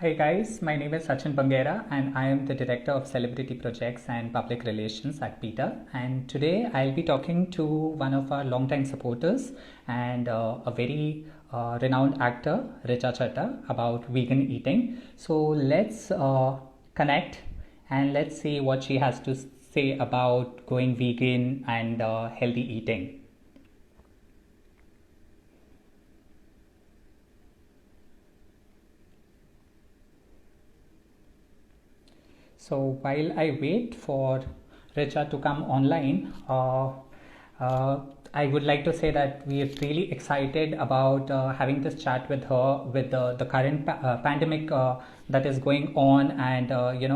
Hi guys, my name is Sachin Bangera and I am the Director of Celebrity Projects and Public Relations at PETA. And today I'll be talking to one of our longtime supporters and a very renowned actor, Richa Chadha, about vegan eating. So let's connect and let's see what she has to say about going vegan and healthy eating. So while I wait for Richa to come online, uh, I would like to say that we are really excited about having this chat with her with the current pandemic that is going on, and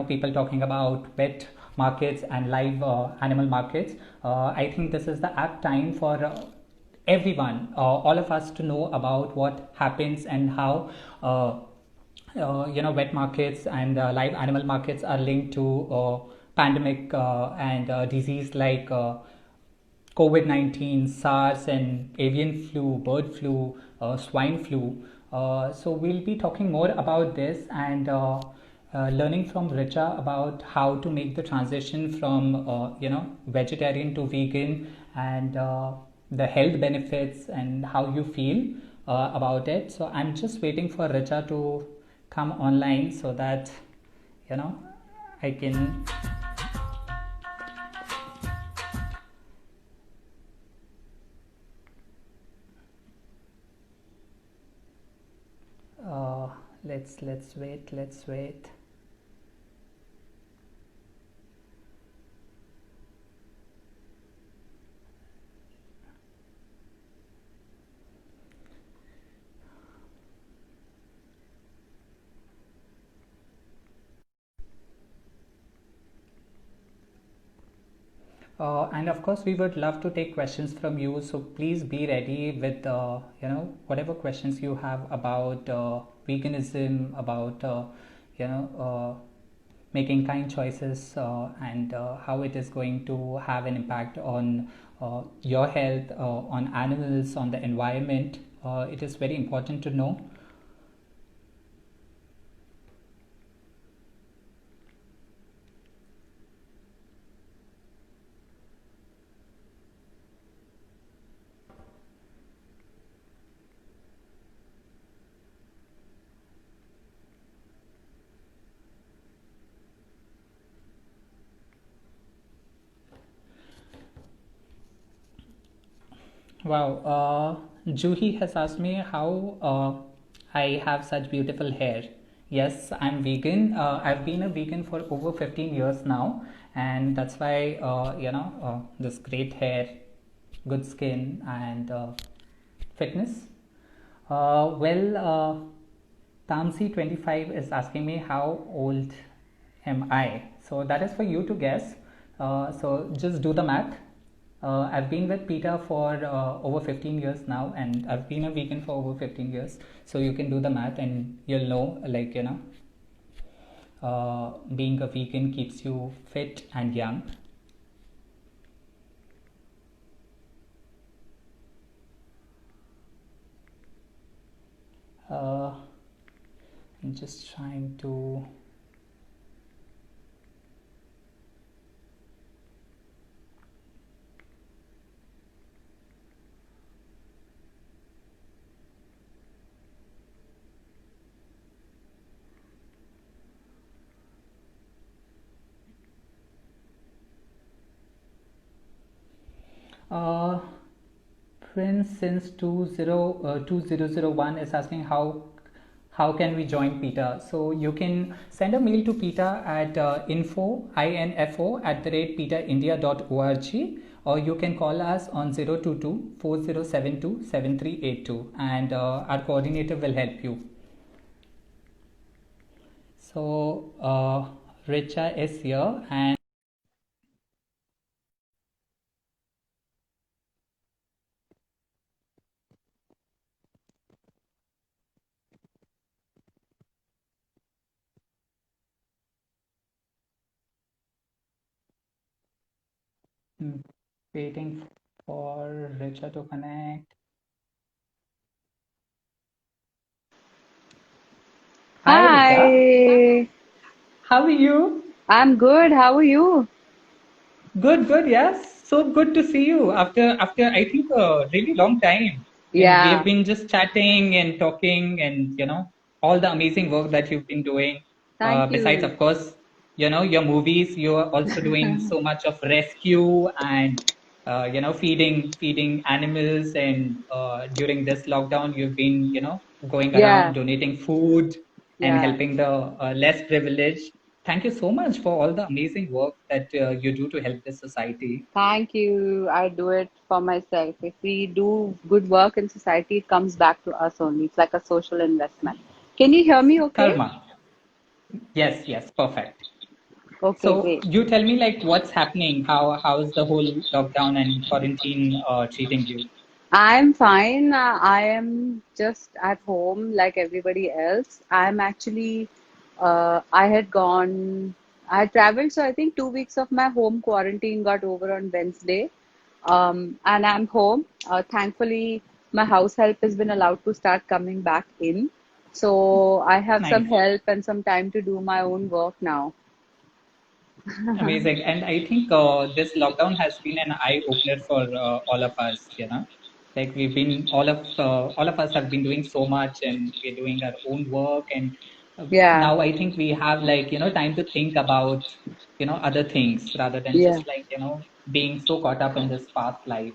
people talking about pet markets and live animal markets. I think this is the apt time for everyone, all of us, to know about what happens and how wet markets and live animal markets are linked to pandemic and disease like COVID-19, SARS, and avian flu, bird flu, swine flu. So we'll be talking more about this and learning from Richa about how to make the transition from vegetarian to vegan and the health benefits and how you feel about it. So I'm just waiting for Richa to come online so that you know I can uh, let's wait. And of course, we would love to take questions from you. So please be ready with whatever questions you have about veganism, about making kind choices, and how it is going to have an impact on your health, on animals, on the environment. It is very important to know. Wow, Juhi has asked me how I have such beautiful hair. Yes, I'm vegan. I've been a vegan for over 15 years now, and that's why this great hair, good skin, and fitness. Tamsi25 is asking me how old am I? So that is for you to guess. So just do the math. I've been with PETA for over 15 years now, and I've been a vegan for over 15 years. So you can do the math, and you'll know, being a vegan keeps you fit and young. Uh, I'm just trying to. Uh, Prince since 2001 is asking how can we join PETA. So you can send a mail to PETA at info at the rate petaindia.org, or you can call us on 022 4072 7382, and our coordinator will help you. So Richa is here and waiting for Richa to connect. Hi, Hi, Richa. Hi, How are you? I'm good. How are you? Good, good. Yes, so good to see you after I think a really long time. And we have Yeah, been just chatting and talking, and all the amazing work that you've been doing. thank Besides, you. of course, your movies. You are also doing so much of rescue and feeding animals. And during this lockdown, you've been going around Yeah, donating food and yeah. helping the less privileged. Thank you so much for all the amazing work that you do to help this society. Thank you. I do it for myself. If we do good work in society, it comes back to us only. It's like a social investment. Can you hear me okay? Karma. Yes, yes, perfect. Okay, So great. you tell me like what's happening? How's the whole lockdown and quarantine treating you? I'm fine. I am just at home like everybody else. I had gone, I traveled, so I think 2 weeks of my home quarantine got over on Wednesday. And I'm home. Thankfully, my house help has been allowed to start coming back in. So I have some Nice. help and some time to do my own work now. Amazing. And I think this lockdown has been an eye opener for all of us, Like all of us have been doing so much and we're doing our own work and Yeah, now I think we have like, time to think about, other things rather than yeah. just like, being so caught up in this fast life.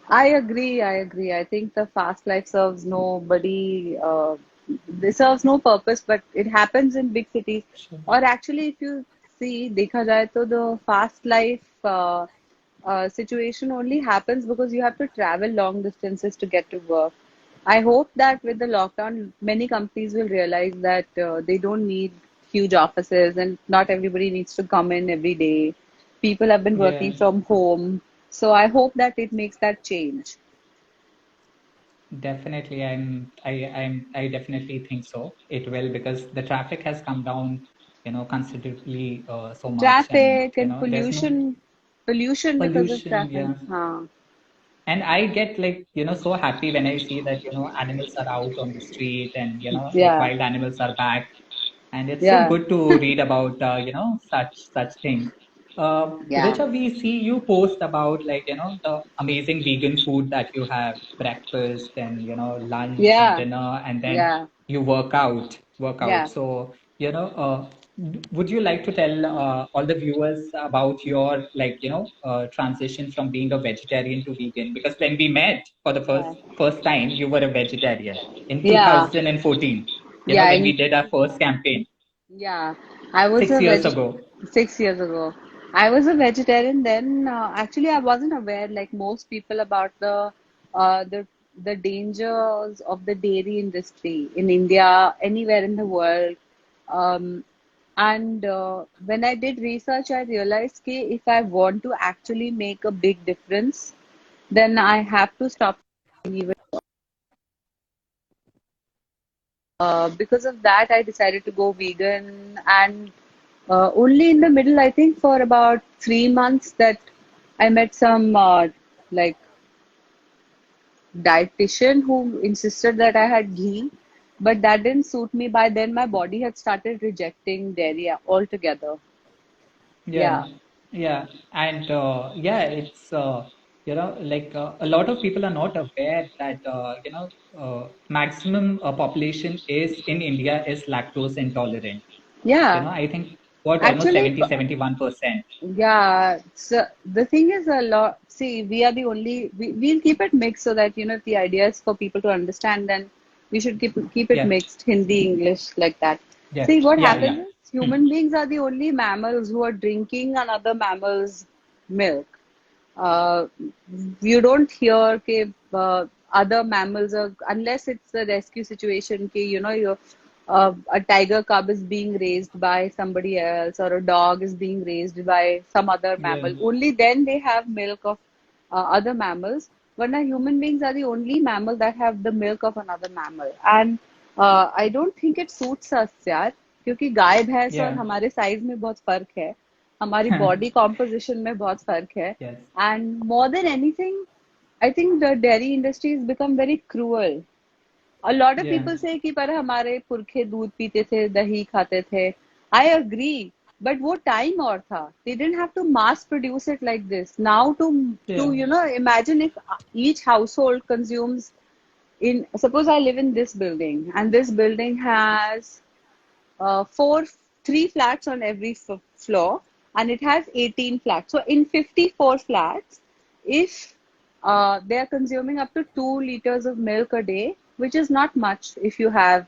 I agree. I agree. I think the fast life serves nobody, this serves no purpose, but it happens in big cities. Sure. Or actually, if you see, देखा जाए तो the fast life situation only happens because you have to travel long distances to get to work. I hope that with the lockdown, many companies will realize that they don't need huge offices and not everybody needs to come in every day. People have been working Yeah. from home. So I hope that it makes that change. Definitely, I definitely think so. It will because the traffic has come down, considerably so much, and Traffic and there's no pollution because of pollution. traffic. Yeah, Huh. and I get like so happy when I see that animals are out on the street and like Yeah, wild animals are back, and it's so yeah, good to read about such things. yeah, Richa, we see you post about like the amazing vegan food that you have breakfast and lunch and yeah, dinner, and then yeah, you work out. yeah. So would you like to tell all the viewers about your like transition from being a vegetarian to vegan? Because when we met for the Yeah. first time, you were a vegetarian in Yeah, 2014. yeah, When we did our first campaign yeah. I was a 6 years veg ago. 6 years ago. I was a vegetarian then. Actually, I wasn't aware, like most people, about uh, the the dangers of the dairy industry in India, anywhere in the world. Um, and when I did research, I realized that if I want to actually make a big difference, then I have to stop even. Because of that, I decided to go vegan, and only in the middle, I think for about 3 months, that I met some like dietitian who insisted that I had ghee, but that didn't suit me. By then, my body had started rejecting dairy altogether. Yeah, Yeah, yeah, and it's like a lot of people are not aware that maximum population is in India is lactose intolerant. yeah. I think what almost Actually, 70-71%. yeah, so the thing is a lot. See, we are the only we'll keep it mixed so that if the idea is for people to understand, then we should keep it Yeah, mixed, Hindi, English, like that. yeah, See, what yeah, happens yeah. is Hmm. human beings are the only mammals who are drinking another mammal's milk. Uh, you don't hear कि other mammals are, unless it's a rescue situation कि a tiger cub is being raised by somebody else or a dog is being raised by some other Yeah, mammal. Only then they have milk of other mammals. But human beings are the only mammal that have the milk of another mammal. And I don't think it suits us यार, क्योंकि गाय भैंस और yeah. हमारे size में बहुत फर्क है, हमारी बॉडी कॉम्पोजिशन में बहुत फर्क है. Yes. And more than anything, I think the dairy industry has become very cruel. A lot of Yeah. people say कि पर हमारे पुरखे दूध पीते थे, दही खाते थे. I agree, but वो time और था. They didn't have to mass produce it like this. Now to Yeah. imagine if each household consumes in, suppose I live in this building and this building has four, three flats on every floor, and it has 18 flats. So in 54 flats, if they are consuming up to 2 liters of milk a day, which is not much if you have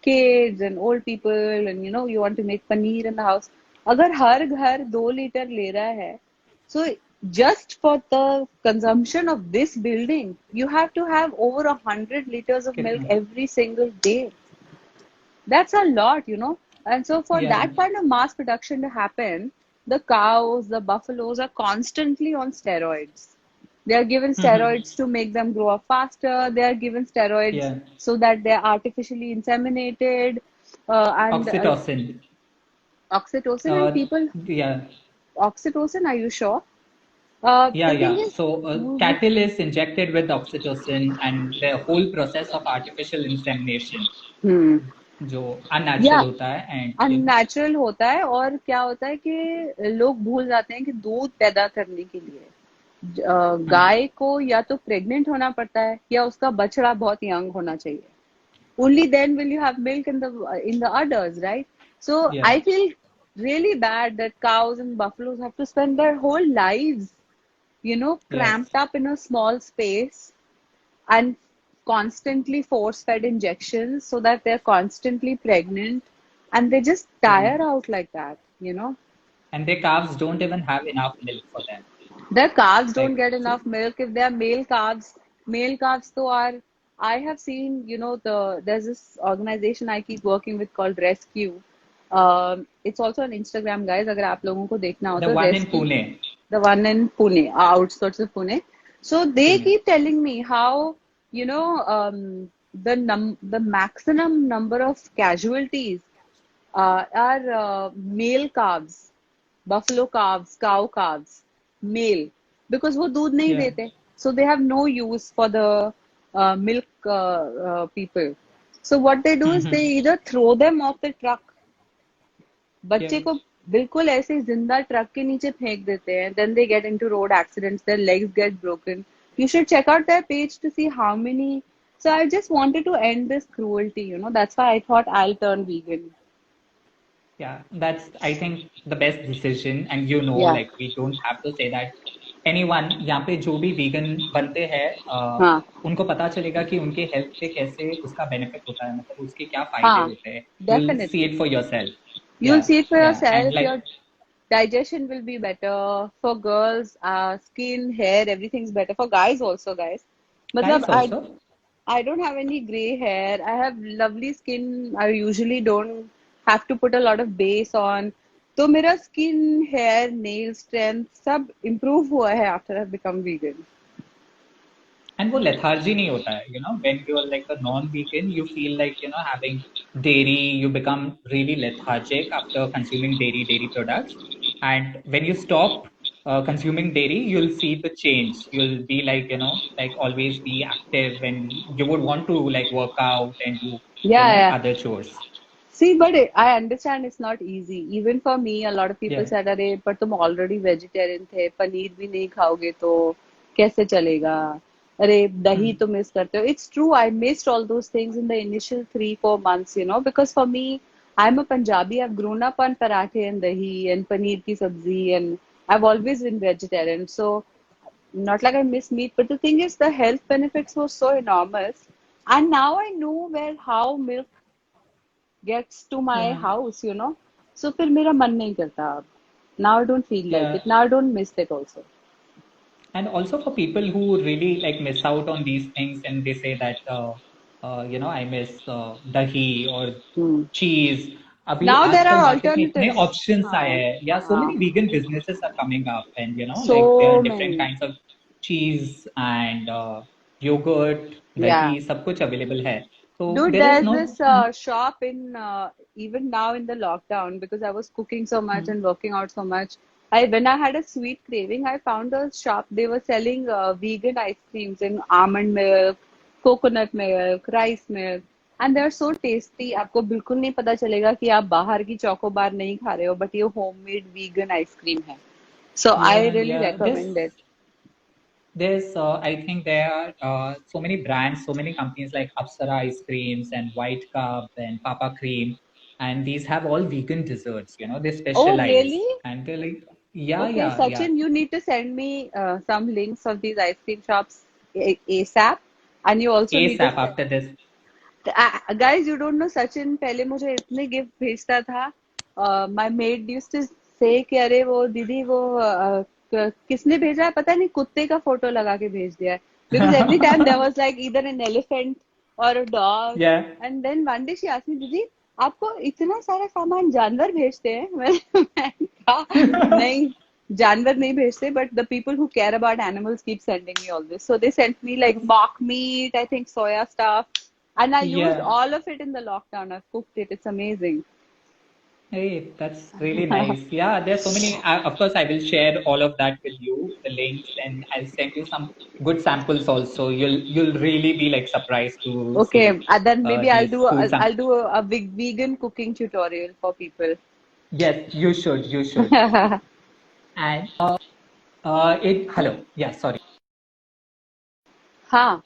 kids and old people and you want to make paneer in the house. अगर हर घर 2 litre ले रहा है, so just for the consumption of this building, you have to have over 100 liters of milk कितना? every single day. That's a lot. And so for Yeah. that kind of mass production to happen, the cows, the buffaloes are constantly on steroids. They are given Mm-hmm. steroids to make them grow up faster. They are given steroids Yeah. so that they're artificially inseminated. And Oxytocin. oxytocin and Uh, people, yeah. oxytocin, are you sure? Yeah, The thing yeah. is, So cattle is injected with oxytocin and the whole process of artificial insemination, hmm, जो unnatural yeah, होता है and unnatural होता है. और क्या होता है कि लोग भूल जाते हैं कि दूध पैदा करने के लिए हाँ, गाय को या तो प्रेग्नेंट होना पड़ता है या उसका बछड़ा बहुत यंग होना चाहिए. Only then will you have milk in the udders, right? So yeah, I feel really bad that cows and buffaloes have to spend their whole lives, yes. cramped up in a small space and constantly force fed injections so that they're constantly pregnant, and they just Yeah. tire out like that. And their calves don't even have enough milk for them. Their calves don't Like, get enough milk. If they are male calves though are, I have seen, there's this organization I keep working with called Rescue. It's also on Instagram, guys. अगर आप लोगों को देखना हो the तो one in Rescue, Pune. the one in Pune, outskirts of Pune. So they Pune. keep telling me how, the maximum number of casualties are male calves, buffalo calves, cow calves, male, because वो दूध नहीं Yeah. देते, so they have no use for the milk people. So what they do is they Mm-hmm. either throw them off the truck, Yeah. बच्चे को बिल्कुल ऐसे जिंदा truck के नीचे फेंक देते हैं, then they get into road accidents, their legs get broken. You should check out their page to see how many. So I just wanted to end this cruelty. That's why I thought I'll turn vegan. Yeah, that's I think the best decision, and Yeah. like we don't have to say that anyone यहाँ पे जो भी vegan बनते हैं हाँ. उनको पता चलेगा कि उनके हेल्थ पे कैसे उसका बेनिफिट होता है, मतलब उसके क्या फायदे हाँ, होते हैं. You'll see definitely. it for yourself. You'll Yeah, see it for yeah, and yourself. like Your digestion will be better. For girls, skin, hair, everything's better. For guys also, guys. Matlab, guys also. I don't have any gray hair. I have lovely skin. I usually don't have to put a lot of base on. तो मेरा skin, hair, nail strength सब improve हुआ है after I've become vegan. And वो lethargy नहीं होता है, when you are like a non-vegan, you feel like, having dairy, you become really lethargic after consuming dairy products. And when you stop consuming dairy, you'll see the change. You'll be like, like always be active, and you would want to like work out and do, Yeah, yeah. other chores. See, but I understand it's not easy. Even for me, a lot of people Yeah. said, "अरे, पर तुम already vegetarian थे, पनीर भी नहीं खाओगे तो कैसे चलेगा? अरे, दही Hmm. तो miss करते हो." It's true, I missed all those things in the initial 3-4 months, because for me, I'm a Punjabi. I've grown up on parathe and dahi and paneer ki sabzi, and I've always been vegetarian. So not like I miss meat, but the thing is, the health benefits were so enormous, and now I know where how milk gets to my Yeah. house. So फिर मेरा मन नहीं करता अब. Now I don't feel like Yeah. it. Now I don't miss it also. And also for people who really like miss out on these things, and they say that I miss dahi or Hmm. cheese. अभी Now there आजकल are market में इतने alternatives. Options आए हाँ, हैं. Yeah, so हाँ. many vegan businesses are coming up, and like there So are different many. kinds of cheese and yogurt, dahi, Yeah. सब कुछ available है. So Dude, there is there's no. this shop in even now in the lockdown, because I was cooking so much Hmm. and working out so much. When I had a sweet craving, I found a shop. They were selling vegan ice creams in almond milk. Coconut milk, rice milk, and they are so tasty. आपको बिल्कुल नहीं पता चलेगा कि आप बाहर की chocobar नहीं खा रहे हो, बट ये होममेड वीगन आइसक्रीम है। सो आई Yeah, really yeah. Recommend it. I think there are so many brands, so many companies like Apsara ice creams and White Cup and Papa Cream, and these have all vegan desserts. You know, they Oh, really? specialize, and they're like, yeah, Okay, yeah, yeah, Sachin, you need to send me some links of these ice cream shops ASAP, and you also need to ASAP after this. guys, you don't know Sachin पहले मुझे इतने gift भेजता था। My maid used to say कि अरे वो दीदी वो किसने भेजा है पता नहीं, कुत्ते का फोटो लगा के भेज दिया है। Because every time there was like either an elephant or a dog, Yeah. and then one day she asked me, दीदी आपको इतना सारा सामान जानवर भेजते हैं? मैंने कहा नहीं, जानवर नहीं भेजते, but the people who care about animals keep sending me all this. So they sent me like mock meat, I think soya stuff, and I used Yeah. all of it in the lockdown. I've cooked it. It's amazing. Hey, that's really nice. Yeah, there's so many. Of course, I will share all of that with you, the links, and I'll send you some good samples also. You'll really be like surprised to see Okay, then maybe I'll these do food I'll samples. do a vegan cooking tutorial for people. Yes, you should. You should. And hello. Yeah, sorry. हाँ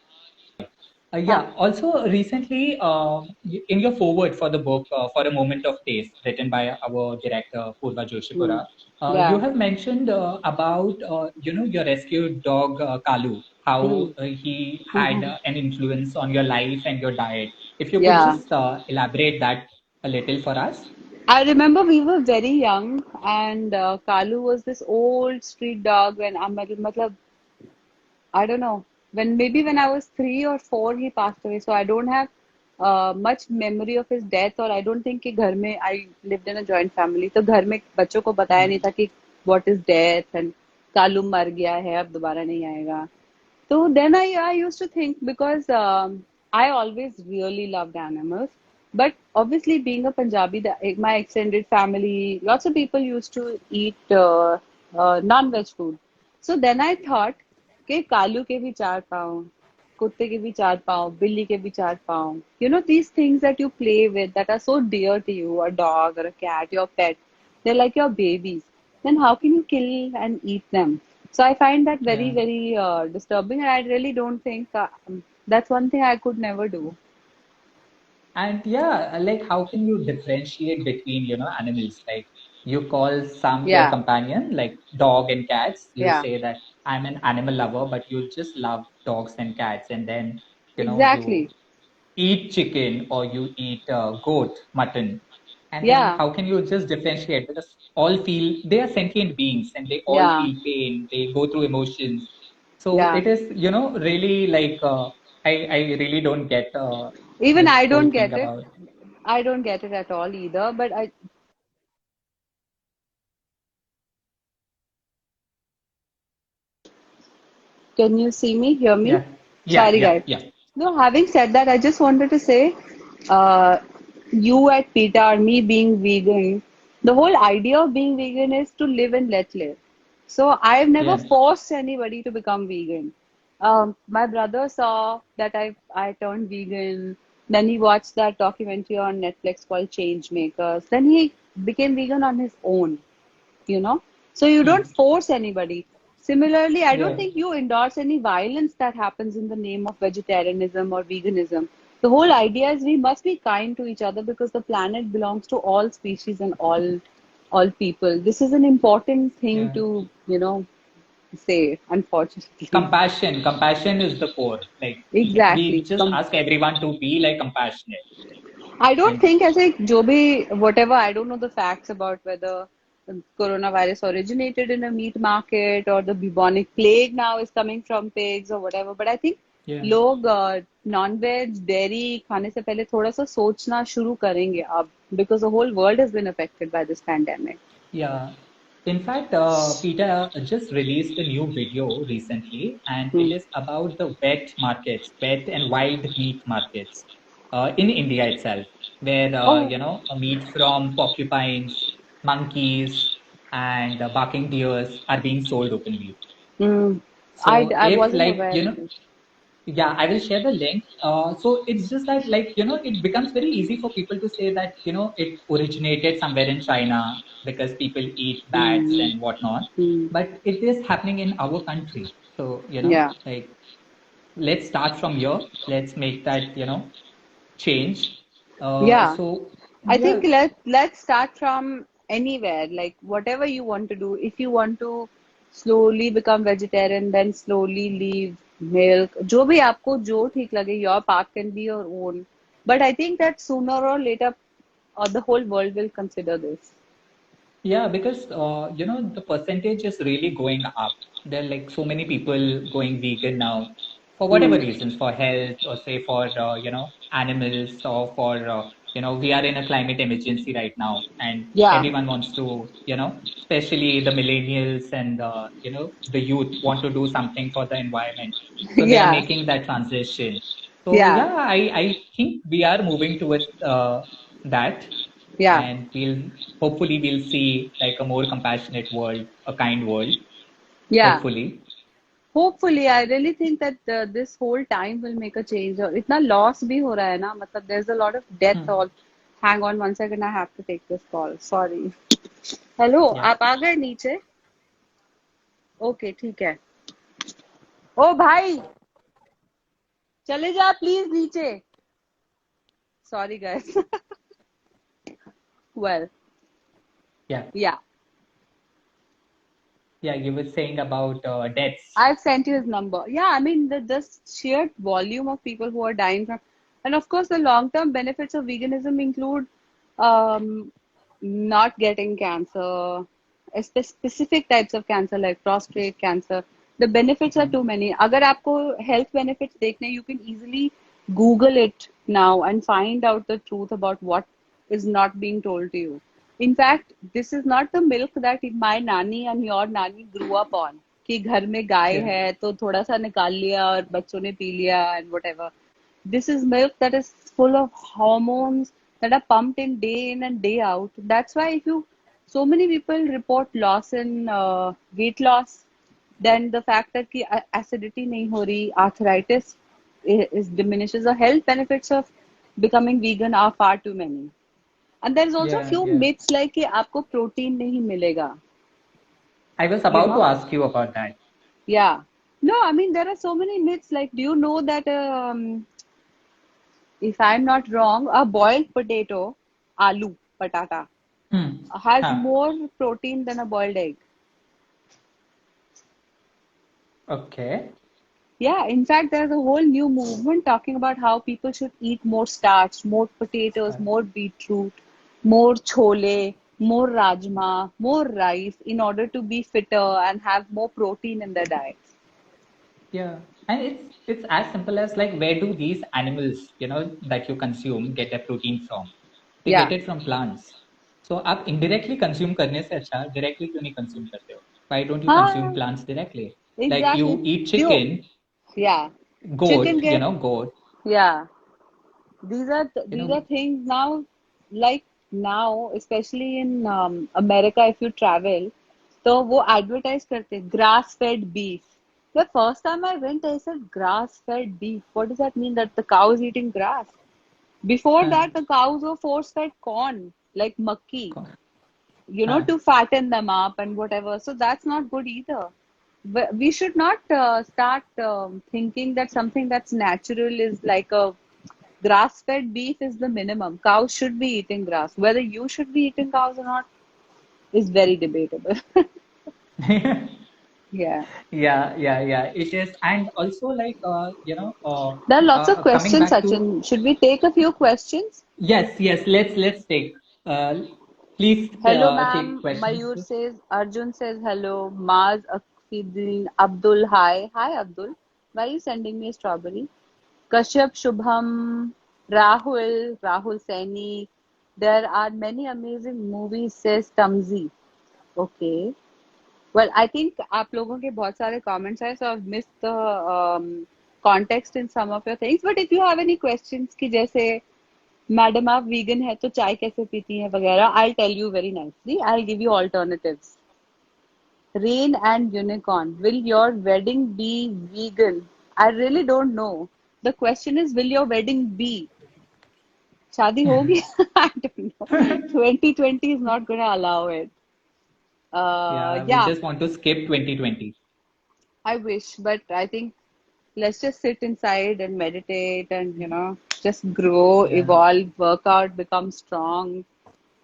हाँ Yeah, also recently, in your foreword for the book, For a Moment of Taste, written by our director, Purva hmm. Joshipura, you Yeah. have mentioned about, your rescued dog, Kalu, Hmm. how he had an influence on your life and your diet. If you could Yeah. just elaborate that a little for us. I remember we were very young, and Kalu was this old street dog when matlab, I don't know. When I was 3 or 4, he passed away. So I don't have much memory of his death, or I don't think कि घर में I lived in a joint family. तो घर में बच्चों को बताया नहीं Mm. था कि what is death and Kalu मर गया है अब दोबारा नहीं आएगा. So then I used to think because I always really loved animals. But obviously, being a Punjabi, my extended family, lots of people used to eat non-veg food. So then I thought कि कालू के भी 4 पाँव, कुत्ते के भी 4 पाँव, बिल्ली के भी 4 पाँव. You know, these things that you play with that are so dear to you, a dog or a cat, your pet, they're like your babies. Then how can you kill and eat them? So I find that very, Yeah. very disturbing, and I really don't think that's one thing I could never do. And yeah, like how can you differentiate between, animals? Like you call some your Yeah, companion, like dog and cats. You yeah, say that I'm an animal lover, but you just love dogs and cats. And then, you exactly. eat chicken or you eat goat, mutton. And then Yeah, how can you just differentiate? Because they are sentient beings and they all yeah, feel pain, they go through emotions. So yeah. it is, really like, I really don't get Even this I whole don't thing get it. about. I don't get it at all either. But I can you see me, hear me? Yeah, yeah, Sorry, yeah, guys. yeah, No, having said that, I just wanted to say, uh, you at PETA or me being vegan, the whole idea of being vegan is to live and let live. So I've never yeah, forced anybody to become vegan. My brother saw that I turned vegan. Then he watched that documentary on Netflix called Change Makers. Then he became vegan on his own, you know. So you don't mm, force anybody. Similarly, I don't yeah, think you endorse any violence that happens in the name of vegetarianism or veganism. The whole idea is we must be kind to each other because the planet belongs to all species and all people. This is an important thing yeah. to, say, unfortunately. Compassion is the core. Like we Exactly. just ask everyone to be like compassionate. I don't And think as a Joby, whatever, I don't know the facts about whether the coronavirus originated in a meat market or the bubonic plague now is coming from pigs or whatever. But I think yeah, लोग non veg dairy खाने से पहले थोड़ा सा सोचना शुरू करेंगे अब because the whole world has been affected by this pandemic. yeah. In fact, Peter just released a new video recently, and it Hmm. is about the wet and wild meat markets in India itself, where Oh, meat from porcupines, monkeys, and barking deers are being sold openly. hmm. I, So I if wasn't like aware of this. Yeah, I will share the link. So it's just that, like, it becomes very easy for people to say that, it originated somewhere in China because people eat bats Hmm. and whatnot. Hmm. But it is happening in our country. So, Yeah. like, let's start from here. Let's make that, change. Yeah. So, I yeah. think let's start from anywhere, like whatever you want to do. If you want to slowly become vegetarian, then slowly leave milk. जो भी आपको जो ठीक लगे, your path can be your own. But I think that sooner or later, the whole world will consider this. Yeah, because the percentage is really going up. There are like so many people going vegan now for whatever Hmm. reasons, for health or say for animals or for we are in a climate emergency right now, and Yeah. everyone wants to especially the millennials and the youth want to do something for the environment. So they are Yeah. making that transition. So Yeah. yeah, I think we are moving towards that, Yeah. and we'll see like a more compassionate world, a kind world, Yeah. hopefully. Hopefully, I really think that this whole time will make a change. और इतना loss भी हो रहा है ना, मतलब there's a lot of death Hmm. all. Hang on 1 second, I have to take this call. Sorry. Hello, Yeah. आप आ गए नीचे? ओके, ठीक है. ओ भाई, चले जा प्लीज नीचे. Sorry guys. Well, Yeah. yeah. Yeah, you were saying about deaths. I've sent you his number. Yeah, I mean the just sheer volume of people who are dying from, and of course the long-term benefits of veganism include um, not getting cancer, specific types of cancer like prostate cancer. The benefits are Mhm. too many. अगर आपको health benefits देखने, you can easily Google it now and find out the truth about what is not being told to you. In fact, this is not the milk that my nanny and your nanny grew up on. कि घर में गाय Yeah. है तो थोड़ा सा निकाल लिया और बच्चों ने पी लिया and whatever. This is milk that is full of hormones that are pumped in and day out. That's why if you so many people report loss in weight loss, then the fact that कि acidity नहीं हो रही, arthritis is diminishes. The health benefits of becoming vegan are far too many. And there's also Yeah. few Yeah. myths like कि आपको protein नहीं मिलेगा, I was you about to know. ask you about that. Yeah. No, I mean there are so many myths. Like, do you know that if I'm not wrong, a boiled potato, aloo, patata, Hmm. has Huh. more protein than a boiled egg? Okay. Yeah, in fact, there's a whole new movement talking about how people should eat more starch, more potatoes, Uh, more beetroot, more chole, more rajma, more rice in order to be fitter and have more protein in their diets. yeah. And it's as simple as like where do these animals, that you consume get their protein from? They get Yeah. it from plants. So आप indirectly consume करने से अच्छा directly क्यों नहीं consume करते हो? Why don't you consume हाँ, plants directly? Like you exactly. eat You, chicken, yeah. Chicken goat, get, goat, yeah. These are you these know, are things now, like now, especially in America, if you travel, तो वो advertise करते grass fed beef. The first time I went, I said grass fed beef. What does that mean? That the cow is eating grass? Before huh, that, the cows were force fed corn, like makki, huh. to fatten them up and whatever. So that's not good either. But we should not start thinking that something that's natural is like a grass-fed beef is the minimum. Cows should be eating grass. Whether you should be eating cows or not is very debatable. Yeah. Yeah, yeah, yeah. It is, and also like There are lots of coming questions, back to Sachin. Should we take a few questions? yes, yes. Let's take. Please Hello, take ma'am. questions. Mayur says, Arjun says hello. Maz Akfiddin, Abdul, hi. Hi, Abdul. Why are you sending me a strawberry? Kashyap, Shubham, Rahul Saini. There are many amazing movies, says Tamzi. Okay. Well, I think आप लोगों के बहुत सारे comments आए, so I've missed the context in some of your things. But if you have any questions कि जैसे madam आप vegan है तो चाय कैसे पीती हैं वगैरह, I'll tell you very nicely. I'll give you alternatives. Rain and Unicorn, will your wedding be vegan? I really don't know. The question is, will your wedding be? शादी होगी? I don't know. 2020 is not going to allow it. Yeah, we Yeah, just want to skip 2020. I wish, but I think let's just sit inside and meditate and, just grow, Yeah. evolve, work out, become strong,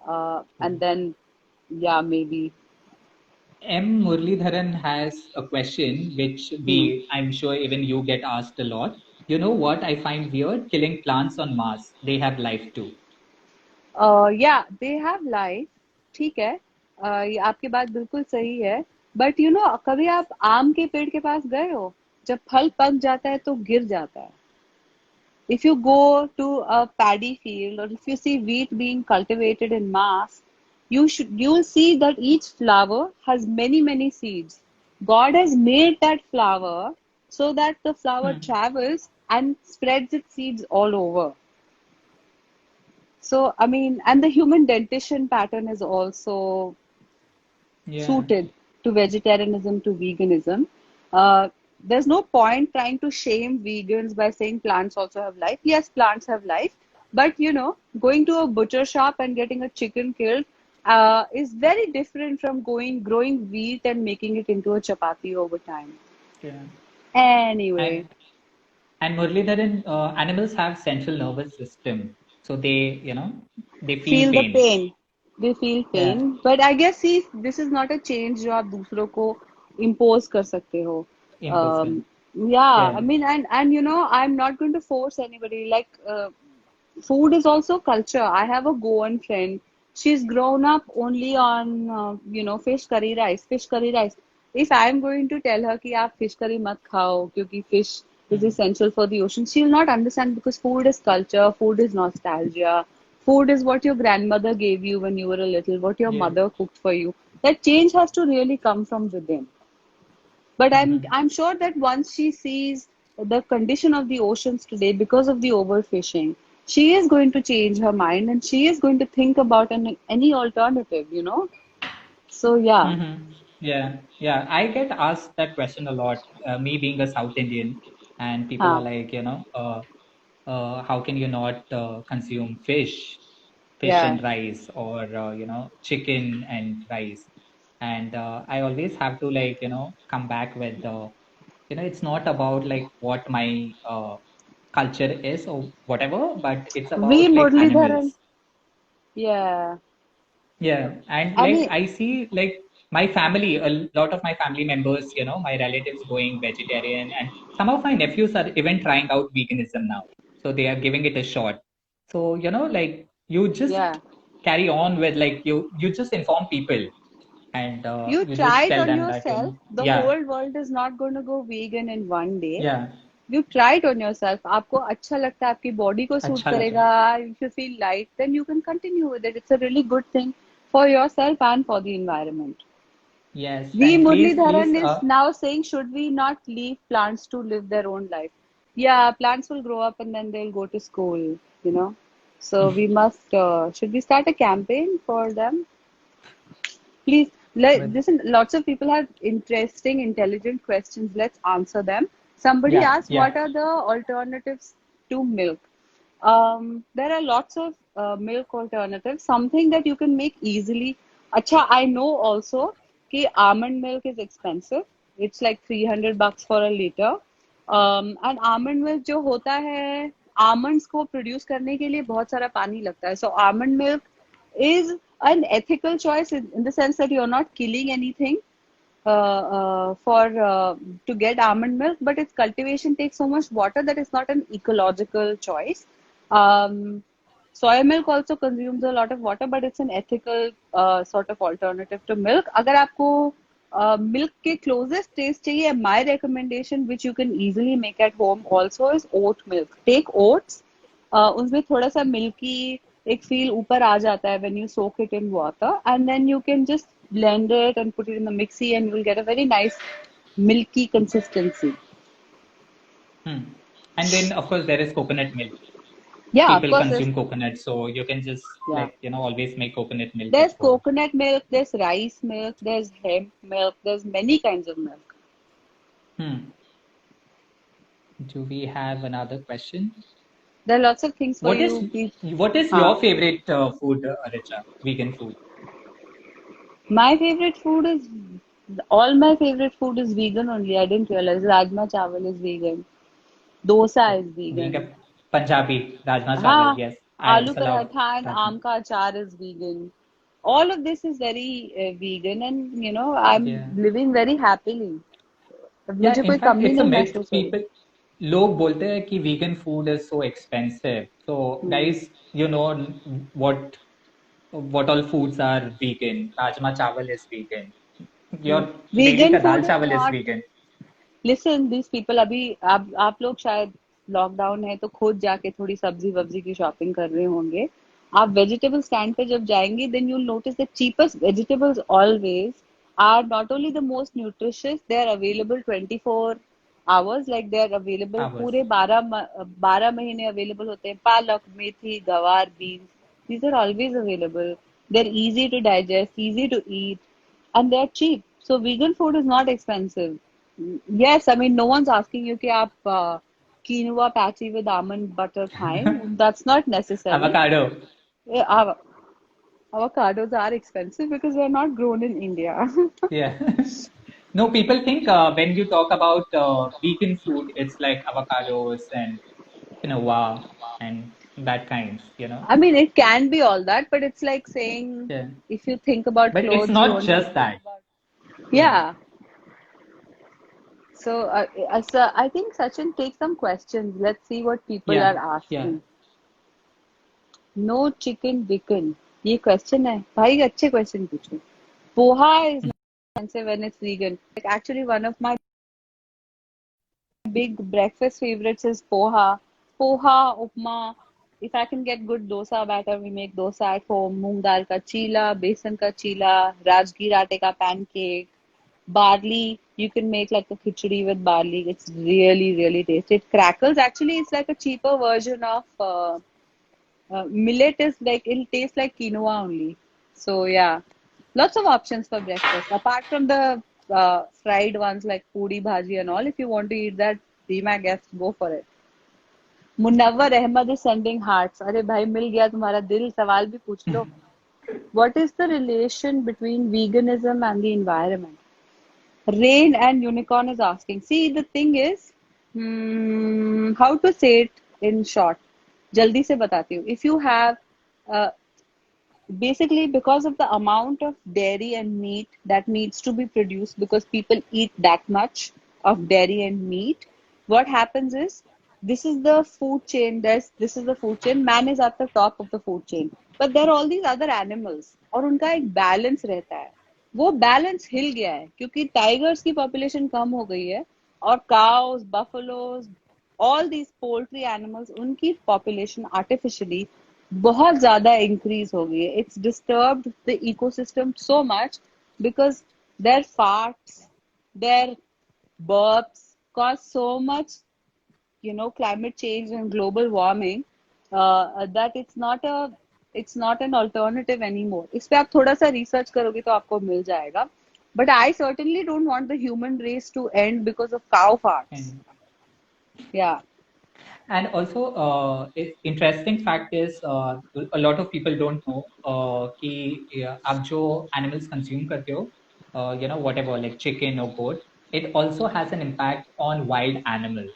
and True. then, yeah, maybe. M. Muralidharan has a question which Hmm. I'm sure even you get asked a lot. You know what I find weird? Killing plants on Mars. They have life too. या they have life, ठीक है। ये आपकी बात बिल्कुल सही है। But कभी आप आम के पेड़ के पास गए हो? जब फल पक जाता है तो गिर जाता है। If you go to a paddy field, or if you see wheat being cultivated in mass, you'll see that each flower has many seeds. God has made that flower so that the flower Hmm. travels and spreads its seeds all over. So, I mean, and the human dentition pattern is also Yeah. suited to vegetarianism, to veganism. Uh, there's no point trying to shame vegans by saying plants also have life. Yes, plants have life, but going to a butcher shop and getting a chicken killed is very different from growing wheat and making it into a chapati over time. Yeah. Anyway, And Muralidharan, animals have central nervous system, so they feel feel the pain. pain. They feel Yeah. pain. But I guess, see, this is not a change जो आप दूसरों को impose कर सकते हो. Impossible. Yeah, I Yeah. mean, and I'm not going to force anybody. Like, food is also culture. I have a Goan friend. She's grown up only on fish curry rice, fish curry rice. If I'm going to tell her कि आप fish curry मत खाओ क्योंकि fish is Hmm. essential for the ocean, she'll not understand because food is culture, food is nostalgia, food is what your grandmother gave you when you were a little, what your Yeah. mother cooked for you. That change has to really come from within. But Hmm. I'm sure that once she sees the condition of the oceans today because of the overfishing, she is going to change her mind and she is going to think about any alternative. So yeah, Mm-hmm. Yeah, yeah. I get asked that question a lot. Me being a South Indian, and people are huh, like, how can you not consume fish yeah. and rice, or chicken and rice? And I always have to come back with it's not about like what my culture is or whatever, but it's We about like Muralidharan, animals. yeah. Yeah, and I like mean, I see like my family, a lot of my family members, my relatives going vegetarian, and some of my nephews are even trying out veganism now. So they are giving it a shot. So, like you just yeah. carry on with like you just inform people, and You you try just it tell on them that, yourself. The yeah, whole world is not going to go vegan in one day. yeah, You try it on yourself. आपको अच्छा लगता है, आपकी body को suit अच्छा लग रहा करेगा, है. if you feel light, then you can continue with it. It's a really good thing for yourself and for the environment. Yes, V. and please, Muralidharan is now saying, should we not leave plants to live their own life? Yeah, plants will grow up and then they'll go to school. So we must, should we start a campaign for them? Please, with listen, lots of people have interesting, intelligent questions. Let's answer them. Somebody yeah, asked, yeah. what are the alternatives to milk? There are lots of milk alternatives. Something that you can make easily. Acha, I know also कि almond milk is expensive. It's like $300 for a liter. And almond milk जो होता है, almonds को produce करने के लिए बहुत सारा पानी लगता है. So almond milk is an ethical choice in the sense that you're not killing anything for to get almond milk, but its cultivation takes so much water that it's not an ecological choice. Soy milk also consumes a lot of water, but it's an ethical sort of alternative to milk. अगर आपको milk के closest taste चाहिए, my recommendation, which you can easily make at home also, is oat milk. Take oats, उसमें थोड़ा सा milky एक feel ऊपर आ जाता है when you soak it in water, and then you can just blend it and put it in the mixie and you will get a very nice milky consistency. Hmm. And then of course there is coconut milk. Yeah, of People course, there's, consume coconut, so you can just yeah. always make coconut milk at There's home. coconut milk, there's rice milk, there's hemp milk, there's many kinds of milk. Hmm. Do we have another question? There are lots of things for What is you. Please. what is your Huh. favorite food, Richa? Vegan food. My favorite food is all my favorite food is vegan only. I didn't realize Rajma Chawal is vegan. Dosa is Being vegan. a Punjabi, Rajma Chawal. हाँ, Yes, I आलू also love paratha and Rajma. आम का अचार is vegan. All of this is very vegan and I'm Yeah. living very happily. Yeah, मुझे in कोई fact, कमी it's a नहीं myth. महसूस हो रही. People, लोग बोलते हैं कि vegan food is so expensive. So, Hmm. guys, you know what what all foods are vegan. Rajma chawal is vegan. Your daily Vegan ka food dal is chawal is not. vegan. Listen this people अभी आप लोग शायद lockdown है तो खुद जाके थोड़ी सब्जी वब्जी की शॉपिंग कर रहे होंगे. आप वेजिटेबल स्टैंड पे जब जाएंगे then you'll notice the cheapest vegetables always are not only the most nutritious they are available 24 hours like they are available Hours. पूरे 12 महीने अवेलेबल होते हैं. पालक मेथी गवार beans these are always available. They're easy to digest, easy to eat, and they're cheap. So vegan food is not expensive. Yes, I mean no one's asking you कि आप quinoa patty with almond butter खाएं. That's not necessary. Avocado. Eh, avocados are expensive because they're not grown in India. Yeah. No, people think when you talk about vegan food, it's like avocados and quinoa and that kinds. I mean it can be all that, but it's like saying Yeah. if you think about But it's clothes, you not only just think that. about Yeah. yeah. So, I think Sachin take some questions. Let's see what people Yeah. are Yeah. asking. No chicken विकन ये question है भाई. अच्छे question पूछो. Poha is expensive when it's vegan. Like actually, one of my big breakfast favorites is poha. Poha, upma. If I can get good dosa batter, we make dosa at home. Moong dal ka chila, besan ka chila, rajgir aate ka pancake, barley. You can make like a khichdi with barley. It's really, really tasty. It crackles. Actually, it's like a cheaper version of millet is like it'll taste like quinoa only. So yeah, lots of options for breakfast. Apart from the fried ones like puri bhaji and all, if you want to eat that, be my guest, go for it. Munawwar Ahmad is sending hearts. अरे भाई मिल गया तुम्हारा दिल. सवाल भी पूछ लो. What is the relation between veganism and the environment? Rain and Unicorn is asking. See, the thing is, how to say it in short. जल्दी से बताती हूँ. If you have uh, basically because of the amount of dairy and meat that needs to be produced because people eat that much of dairy and meat, what happens is this is the food chain. This is the food chain. Man is at the top of the food chain, but there are all these other animals और उनका एक balance रहता है. वो balance हिल गया है क्योंकि tigers की पॉपुलेशन कम हो गई है और cows buffaloes all these poultry animals उनकी पॉपुलेशन आर्टिफिशियली बहुत ज्यादा इंक्रीज हो गई है. It's disturbed the ecosystem so much because their farts their burps cause so much climate change and global warming that it's not an alternative anymore. इस पे आप थोड़ा सा रिसर्च करोगे तो आपको मिल जाएगा. But I certainly don't want the human race to end because of cow farts. And Yeah. And also, interesting fact is a lot of people don't know कि आप जो animals consume करते हो, whatever like chicken or goat, it also has an impact on wild animals.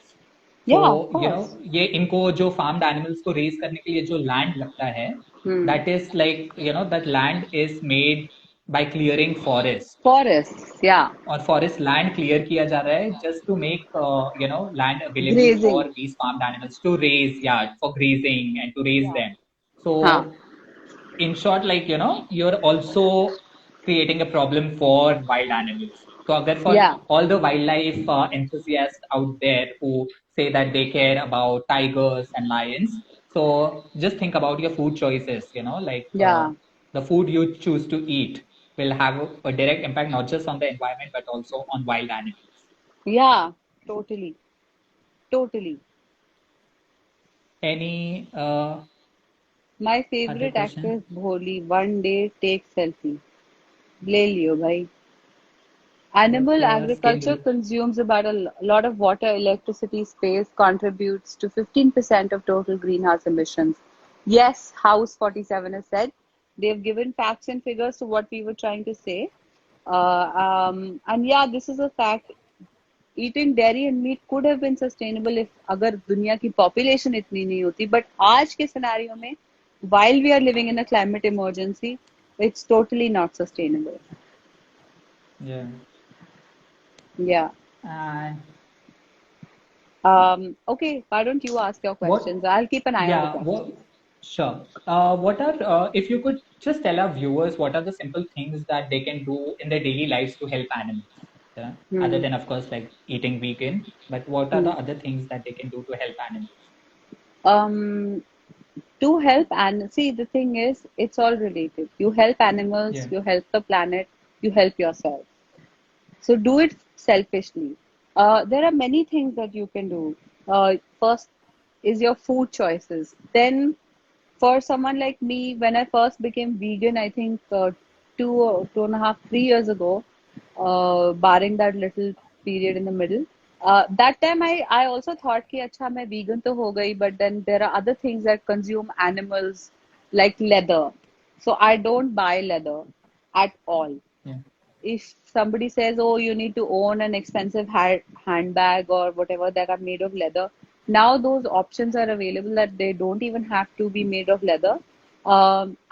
So, Yeah, of course. ये इनको जो farmed animals को raise करने के लिए जो land लगता है, Hmm. that is like, that land is made by clearing forest. Forests. Yeah. और फॉरेस्ट लैंड क्लियर किया जा रहा है just to make land available Grazing. For these farmed animals to raise, yeah, for grazing and to raise Yeah. them. So हाँ. in short, like, you're also creating a problem for wild animals. So agar for Yeah. all the wildlife enthusiasts out there who say that they care about tigers and lions, so just think about your food choices, like Yeah. the food you choose to eat will have a direct impact not just on the environment but also on wild animals. Yeah. Totally. Totally. Any My other favorite actor question? is Bholi. One day take selfie. ले लियो भाई. Animal Your skin agriculture will. consumes about a lot of water, electricity, space, contributes to 15% of total greenhouse emissions. Yes, House 47 has said they've given facts and figures to what we were trying to say. And yeah, this is a fact. Eating dairy and meat could have been sustainable if अगर दुनिया की population इतनी नहीं होती. But आज के scenario में, while we are living in a climate emergency, it's totally not sustainable. Yeah. Yeah. And Okay, why don't you ask your what? questions? I'll keep an eye on the Yeah. What? questions. Sure. What are if you could just tell our viewers what are the simple things that they can do in their daily lives to help animals? Yeah. Other Hmm. than of course like eating vegan, but what are the Hmm. other things that they can do to help animals? Um, to help and see the thing is, it's all related. You help animals, Yeah. you help the planet, you help yourself. So do it selfishly. There are many things that you can do. First is your food choices. Then, for someone like me, when I first became vegan, I think 2.5, 3 years ago, barring that little period in the middle, that time I also thought कि अच्छा मैं vegan तो हो गई, but then there are other things that consume animals like leather. So I don't buy leather at all. Yeah. If somebody says, "Oh, you need to own an expensive handbag or whatever that are made of leather," now those options are available that they don't even have to be made of leather.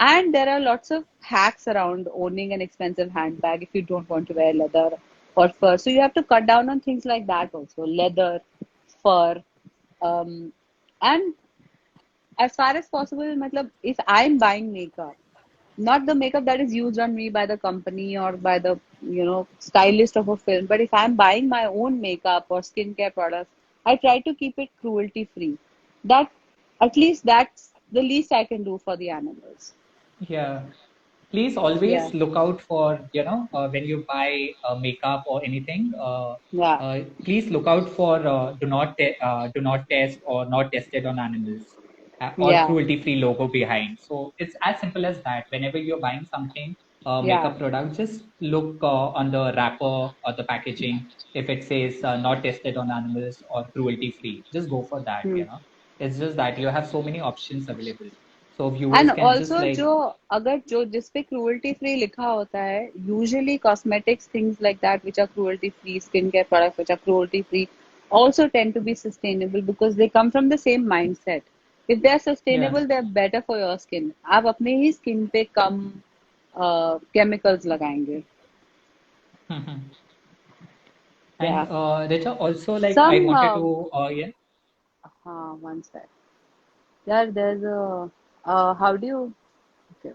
And there are lots of hacks around owning an expensive handbag if you don't want to wear leather or fur. So you have to cut down on things like that also, leather, fur, um, and as far as possible, matlab, if I'm buying makeup, not the makeup that is used on me by the company or by the stylist of a film, but if I'm buying my own makeup or skincare products, I try to keep it cruelty free. That at least that's the least I can do for the animals. Yeah. Please Yeah, always look out for, when you buy makeup or anything, yeah, please look out for do not test or not tested on animals or yeah, cruelty-free logo behind. So it's as simple as that. Whenever you're buying something, yeah. makeup product, just look on the wrapper or the packaging. If it says not tested on animals or cruelty-free, just go for that, Hmm. It's just that you have so many options available. So And viewers can just also like, जो अगर जो जिस पे cruelty free लिखा होता है, usually cosmetics things like that which are cruelty free, skincare products which are cruelty free also tend to be sustainable because they come from the same mindset. If they are yeah. sustainable, they are better for your skin. आप अपने ही skin पे कम chemicals लगाएंगे. And Yeah. Richa, also like I Some wanted to, yeah, one sec. Yeah, there's a how do you okay,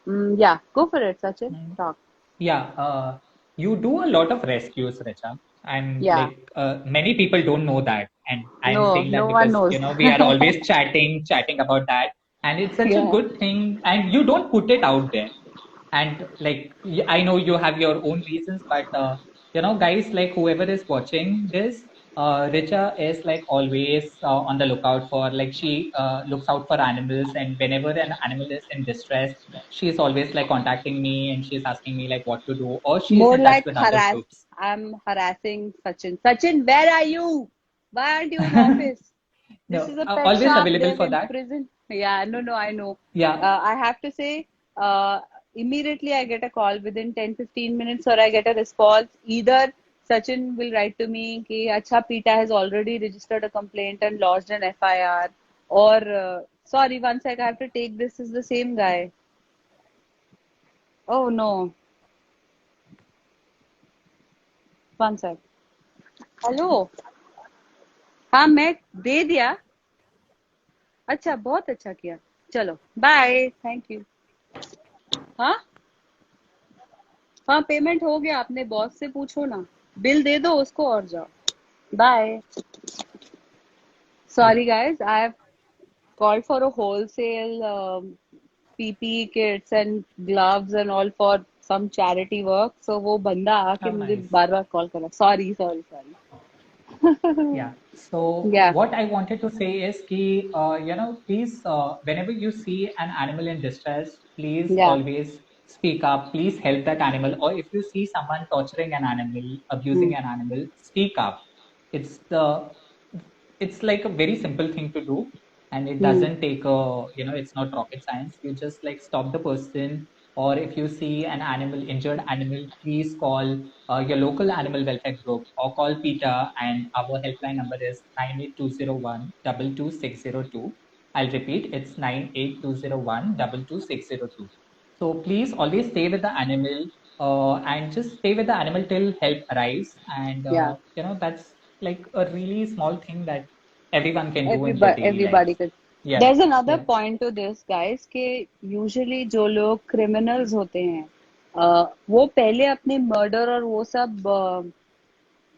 wait. Yeah, go for it, Sachin. mm, Talk. yeah, you do a lot of rescues, Richa. And Yeah. like many people don't know that, and I'm No, saying that no one because knows. we are always chatting about that, and it's such a Yeah. good thing, and you don't put it out there. And like I know you have your own reasons, but guys, like whoever is watching this, Richa is like always on the lookout for, like, she looks out for animals, and whenever an animal is in distress, she is always like contacting me, and she's asking me like what to do, or she is More in touch like with other harass. groups. I'm harassing Sachin. Sachin, where are you? Why aren't you in office? This No, is a pet always shop. available They've for that. imprisoned. Yeah, no, no, I know. Yeah. I have to say, immediately I get a call within 10-15 minutes, or I get a response. Either Sachin will write to me कि अच्छा PETA has already registered a complaint and lodged an FIR, or sorry, one sec, I have to take this. Is the same guy. Oh no, one sec. Hello. हाँ, मैं दे दिया. अच्छा, बहुत अच्छा किया. चलो, बाय. Thank you. हाँ, हाँ, पेमेंट हो गया. अपने बॉस से पूछो ना. बिल दे दो उसको और जाओ. Bye. Yeah. Sorry guys, I have called for a wholesale PPE kits and gloves and all for some charity work. So वो बंदा आके Oh, मुझे nice. बार बार कॉल करा. Sorry, sorry, sorry. Yeah. So Yeah, what I wanted to say is please, whenever you see an animal in distress, please yeah, always speak up, please help that animal. Or if you see someone torturing an animal, Hmm. abusing an animal, speak up. It's the it's like a very simple thing to do, and it Hmm. doesn't take a, it's not rocket science. You just like stop the person, or if you see an animal, injured animal, please call your local animal welfare group or call PETA, and our helpline number is 98201 22602. I'll repeat, it's 98201 22602. So please always stay with the animal, and just stay with the animal till help arrives. And Yeah. that's like a really small thing that everyone can do in their daily Everybody lives. could. Yeah, There's another yeah, point to this, guys, कि usually जो लोग criminals होते हैं, वो पहले अपने murder और वो सब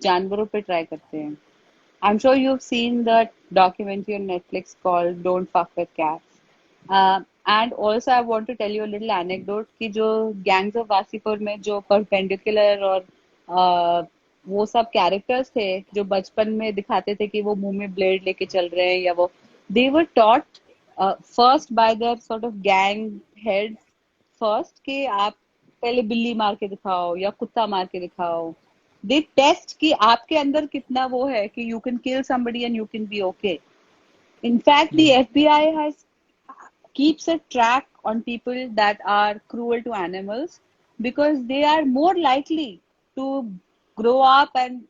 जानवरों पे try करते हैं. I'm sure you've seen that documentary on Netflix called Don't Fuck with Cats. And also I want to tell you a little anecdote कि जो Gangs of वासीपुर में जो Perpendicular और वो सब कैरेक्टर्स थे जो बचपन में दिखाते थे कि वो मुंह में ब्लेड लेके चल रहे हैं या वो they were taught first by their sort of gang heads first कि आप पहले बिल्ली मार के दिखाओ या कुत्ता मार के दिखाओ. दे टेस्ट कि आपके अंदर कितना वो है कि you can kill somebody and you can be okay. In fact, the yeah, FBI has keeps a track on people that are cruel to animals because they are more likely to grow up and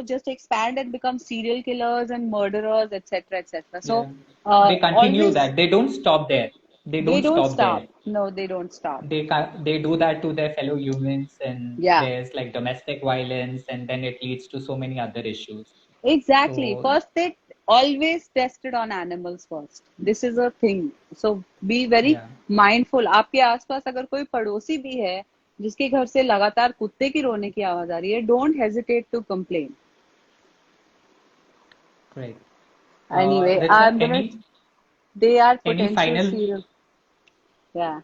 just expand and become serial killers and murderers, etc., etc. So yeah. They continue always that. They don't stop there. They they don't don't stop stop. there. No, they don't stop. They do that to their fellow humans, and Yeah. there's like domestic violence, and then it leads to so many other issues. Exactly. So First, they always tested on animals first. This is a thing. So be very yeah, mindful. आपके आसपास अगर कोई पड़ोसी भी है जिसके घर से लगातार कुत्ते की रोने की आवाज आ रही है, don't hesitate to complain. great. Anyway, Richa, I'm gonna. They are any potential final serial. Yeah.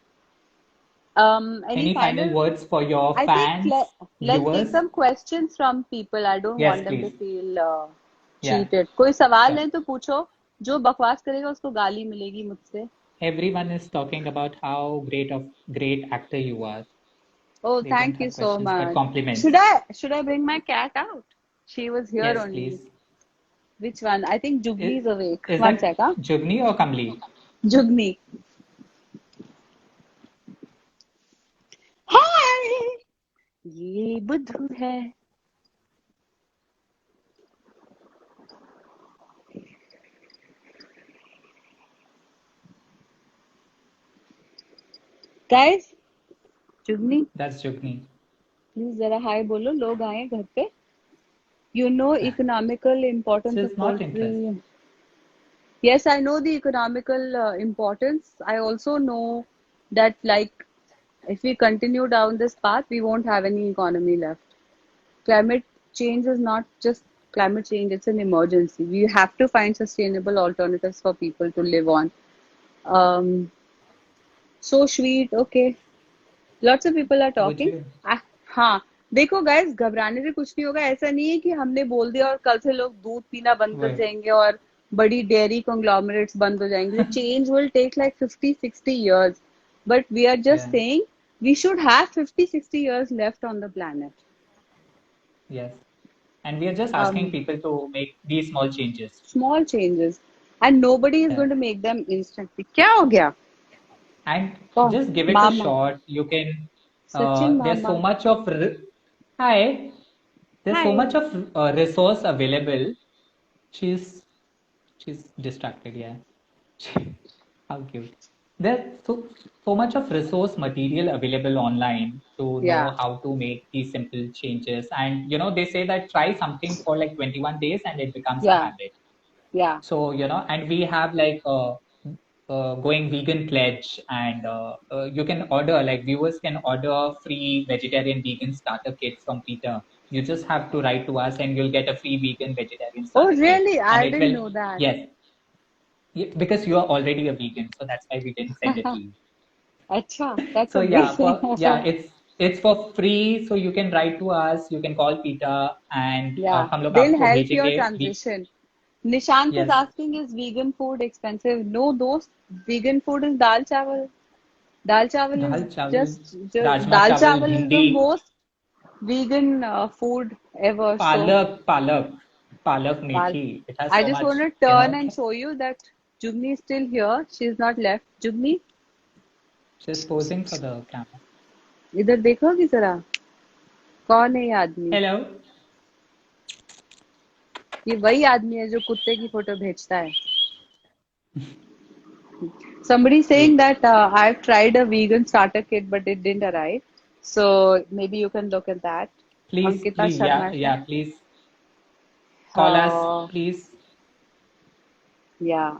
Any any final final? words for your I think fans, let's take viewers? some questions from people. I don't Yes, want them to please. feel Yeah, cheated. कोई सवाल sure. है तो पूछो. जो बकवास करेगा उसको गाली मिलेगी मुझसे. Everyone is talking about how great actor you are. Oh, They don't thank you have so questions but much. compliments. Should I bring my cat out? She was here Yes, only. please. Which one? I think Jugni Is, is awake. is One that sec, huh? Jugni or Kamli? Jugni. Hi! ये बुद्धू है. Guys, Jugni, That's Jugni. please जरा हाय बोलो. लोग आए हैं घर पे. You know economical importance She's of not interested. poultry. Yes, I know the economical importance. I also know that like if we continue down this path, we won't have any economy left. Climate change is not just climate change, it's an emergency. We have to find sustainable alternatives for people to live on. Um, so sweet, okay. Lots of people are Would talking. you? हाँ, देखो guys, घबराने से कुछ नहीं होगा. ऐसा नहीं है कि हमने बोल दिया और कल से लोग दूध पीना बंद कर Wait. जाएंगे और बड़ी डेयरी conglomerates बंद हो जाएंगे. The change will take like 50-60 years. But we are just Yeah. saying we should have 50-60 years left on the planet. Yes. And we are just asking Um, people to make these small changes. Small changes. And nobody is Yeah. going to make them instantly. क्या हो गया? And Oh, just give it a mama. shot. You can. Sachin There's so mama. much of. Hi. There's so Hi. much of resource available. She's she's distracted. Yeah. How cute. There's so much of resource material available online to Yeah, know how to make these simple changes. And they say that try something for like 21 days and it becomes a yeah, habit. yeah. So, and we have like going vegan pledge, and you can order, like viewers can order free vegetarian vegan starter kit from Peter. You just have to write to us and you'll get a free vegan vegetarian Oh, starter kit. really? And I it didn't will, know that. yes, because you are already a vegan, so that's why we didn't send it to you. Acha, that's So yeah, amazing. it's for free, so you can write to us, you can call Peter, and Yeah, हम लोग they'll आपको help your भेजेंगे. transition. Nishant is Yes, asking, is vegan food expensive? No, those vegan food is dal chawal. Dal chawal dal is चावल, just rajma dal चावल, chawal is the भिंडी, most vegan food ever. So, पालक, पालक, पालक pal. Methi. It has I so just want much, to turn and show you that Jugni is still here. She's not left. Jugni, she's posing for the camera. इधर देखोगी जरा कौन है ये आदमी? Hello. ये वही आदमी है जो कुत्ते की फोटो भेजता है. Somebody saying Wait. that I've tried a vegan starter kit, but it didn't arrive. So maybe you can look at that. Please, Ankita please, yeah, Sharma. yeah, please call us, Uh, please. yeah.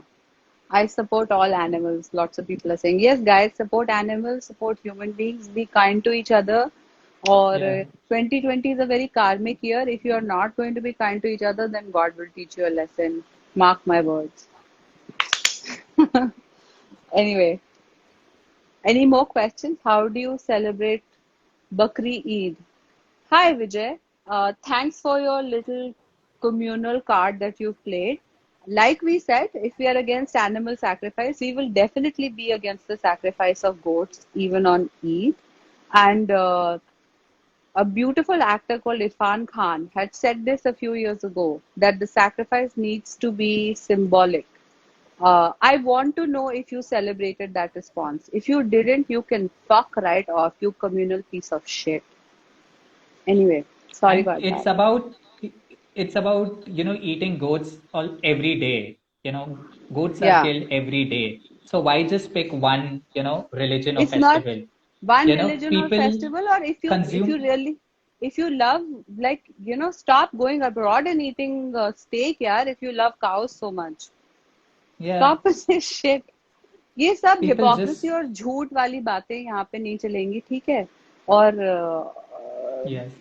I support all animals. Lots of people are saying, yes, guys, support animals, support human beings, be kind to each other. Or Yeah. 2020 is a very karmic year. If you are not going to be kind to each other, then God will teach you a lesson. Mark my words. Anyway, any more questions? How do you celebrate Bakri Eid? Hi, Vijay. Thanks for your little communal card that you've played. Like we said, if we are against animal sacrifice, we will definitely be against the sacrifice of goats, even on Eid. And a beautiful actor called Irfan Khan had said this a few years ago that the sacrifice needs to be symbolic. I want to know if you celebrated that response. If you didn't, you can fuck right off, you communal piece of shit. Anyway, sorry And about that. it's about, eating goats all every day. Goats are Yeah, killed every day. So why just pick one, religion or it's not festival? one religion or People festival. Or if you consume, really, if you love, like, stop going abroad and eating steak, yeah, if you love cows so much. yeah, Stop with this shit. ये सब people hypocrisy just, और झूठ वाली बातें यहाँ पे नहीं चलेंगी, ठीक है? और yes.